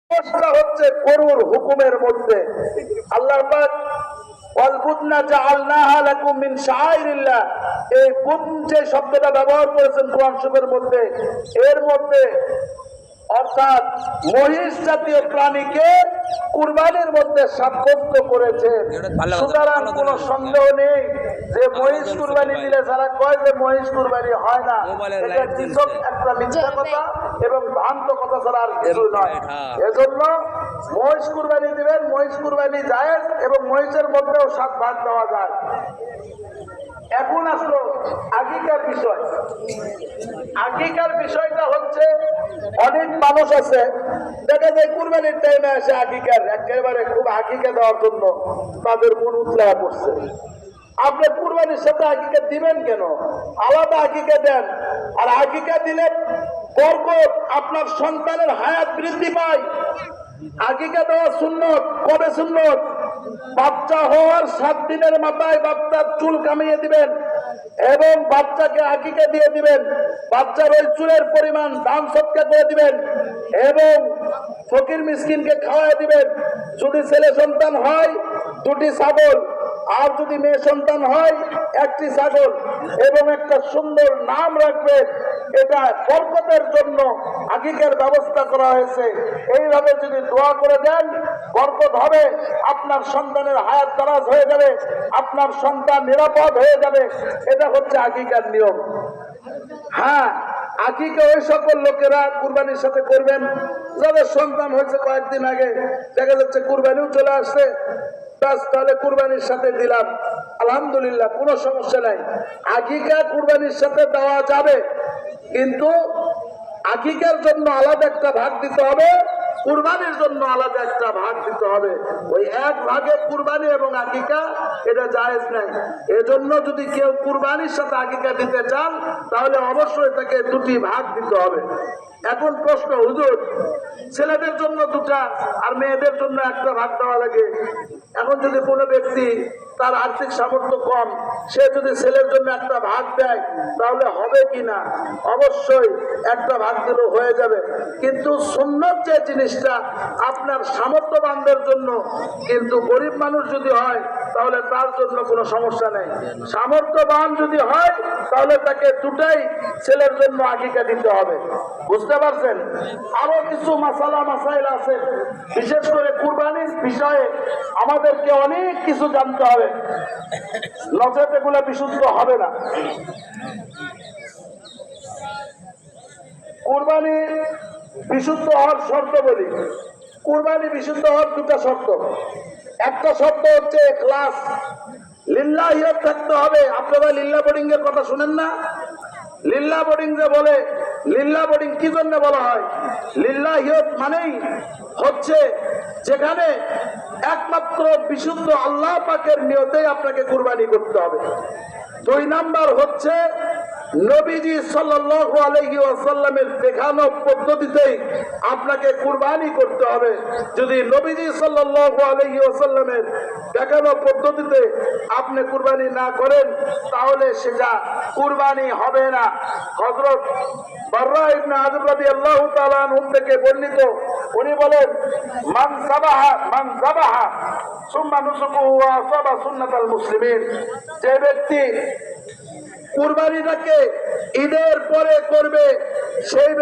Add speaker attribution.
Speaker 1: হচ্ছে গরুর হুকুমের মধ্যে আল্লাহ পাক ওয়ালবুদনা জাআলনাহা লাকুম মিন শাআইরিল্লাহ, এই বুদন যে শব্দটা ব্যবহার করেছেন কোরআন শরীফের মধ্যে, এর মধ্যে অর্থাৎ মহিষ জাতীয় প্রাণীকে কুরবানির মধ্যে সাব্যস্ত করেছেন। সুতরাং কোনো সন্দেহ নেই যে মহিষ কুরবানি দিলে যারা কয় যে মহিষ কুরবানি হয় না, এটা কৃষক একটা মিথ্যা কথা এবং ভ্রান্ত কথা ছাড়া আর কিছু নয়। এজন্য মহিষ কুরবানি দিবেন, মহিষ কুরবানি জায়েজ এবং মহিষের মধ্যেও 7 ভাগ দেওয়া যায়। এখন আসলো আকিকার বিষয়। আকিকার বিষয়টা হচ্ছে অনেক মানুষ আছে দেখা যায় কুরবানির টাইমে আসে আকিকার একেবারে খুব আকিকা দেওয়ার জন্য তাদের মন উতলায় পড়ছে। আপনি কুরবানির সাথে আকিকা দিবেন কেন? আলাদা আকিকা দেন। আর আকিকা দিলে বরকত, আপনার সন্তানের হায়াত বৃদ্ধি পায়। আকিকা দেওয়া সুন্নত। কবে সুন্নত? বাচ্চা হওয়ার 7 দিনের মাথায় বাচ্চার চুল কামিয়ে দিবেন এবং বাচ্চাকে আকিকা দিয়ে দিবেন। বাচ্চার ওই চুলের পরিমাণ দান সৎকা করে দিবেন এবং ফকির মিসকিনকে খাওয়াই দিবেন। যদি ছেলে সন্তান হয় 2টি ছাগল, আর যদি মেয়ে সন্তান হয় 1টি ছাগল এবং একটা সুন্দর নাম রাখবেন। এটা বরকতের জন্য আকিকার ব্যবস্থা করা হয়েছে। এইভাবে যদি দোয়া করে দেন বরকত হবে, আপনার সন্তানের হায়াত দারাজ হয়ে যাবে, আপনার সন্তান নিরাপদ হয়ে যাবে। এটা হচ্ছে আকিকার নিয়ম। হ্যাঁ, আকিকা ওই সকল লোকেরা কুরবানির সাথে করবেন যাদের সন্তান হয়েছে কয়েকদিন আগে, দেখা যাচ্ছে কুরবানিও চলে আসছে, তাহলে কুরবানির সাথে দিলাম, আলহামদুলিল্লাহ, কোনো সমস্যা নাই। আকিকা কুরবানির সাথে দেওয়া যাবে, কিন্তু আকিকার জন্য আলাদা একটা ভাগ দিতে হবে, কুরবানির জন্য আলাদা একটা ভাগ দিতে হবে। ওই এক ভাগে কুরবানি এবং আকিকা এটা জায়েজ নাই। এজন্য যদি কেউ কুরবানির সাথে আকিকা দিতে চান তাহলে অবশ্যই তাকে 2টি ভাগ দিতে হবে। এখন প্রশ্ন, হুজুর ছেলেদের জন্য 2টা আর মেয়েদের জন্য 1টা ভাগ দেওয়া লাগে। এখন যদি কোনো ব্যক্তি তার আর্থিক সামর্থ্য কম, সে যদি ছেলের জন্য 1টা ভাগ দেয় তাহলে হবে কিনা? অবশ্যই 1টা ভাগ দিলেও হয়ে যাবে, কিন্তু সুন্নত যে জিনিসটা আপনার সামর্থ্যবানদের জন্য, কিন্তু গরিব মানুষ যদি হয় তাহলে তার জন্য কোনো সমস্যা নেই। সামর্থ্যবান যদি হয় তাহলে তাকে 2টাই ছেলের জন্য আকিকা দিতে হবে। বুঝতে পারছেন? আরো কিছু মাসাইল আছে, বিশেষ করে কুরবানির বিষয়ে আমাদেরকে অনেক কিছু জানতে হবে, নচেত এগুলো বিশুদ্ধ হবে না। কুরবানি বিশুদ্ধ হওয়ার শর্ত বলি। কুরবানি বিশুদ্ধ হওয়ার 2টা শর্ত। একটা শর্ত হচ্ছে ইখলাস, লিল্লাহিয়ত থাকতে হবে। আপনারা লিল্লাহ বোর্ডিং এর কথা শুনেন না? লিল্লাহ বোর্ডিং যে বলে, লিল্লাহ বোর্ডিং কি জন্য বলা হয়? লিল্লাহিয়ত মানেই হচ্ছে যেখানে একমাত্র বিশুদ্ধ আল্লাহ পাকের নিয়তেই আপনাকে কুরবানি করতে হবে। 2 নাম্বার হচ্ছে নবীজি সাল্লাল্লাহু আলাইহি ওয়াসাল্লামের দেখানো পদ্ধতিতেই আপনাকে কুরবানি করতে হবে। যদি নবীজি সাল্লাল্লাহু আলাইহি ওয়াসাল্লামের দেখানো পদ্ধতিতে আপনি কুরবানি না করেন তাহলে সেটা কুরবানি হবে না। হযরত বাররা ইবনে আযিব রাদিয়াল্লাহু তাআলা আনহু থেকে বর্ণিত, উনি বলেন, মান যাবাহা সুম্মা নুসুকুহু ওয়া আসাবা সুন্নাতাল মুসলিমিন, যে ব্যক্তি কুরবানিটাকে ঈদের পরে করবে সেই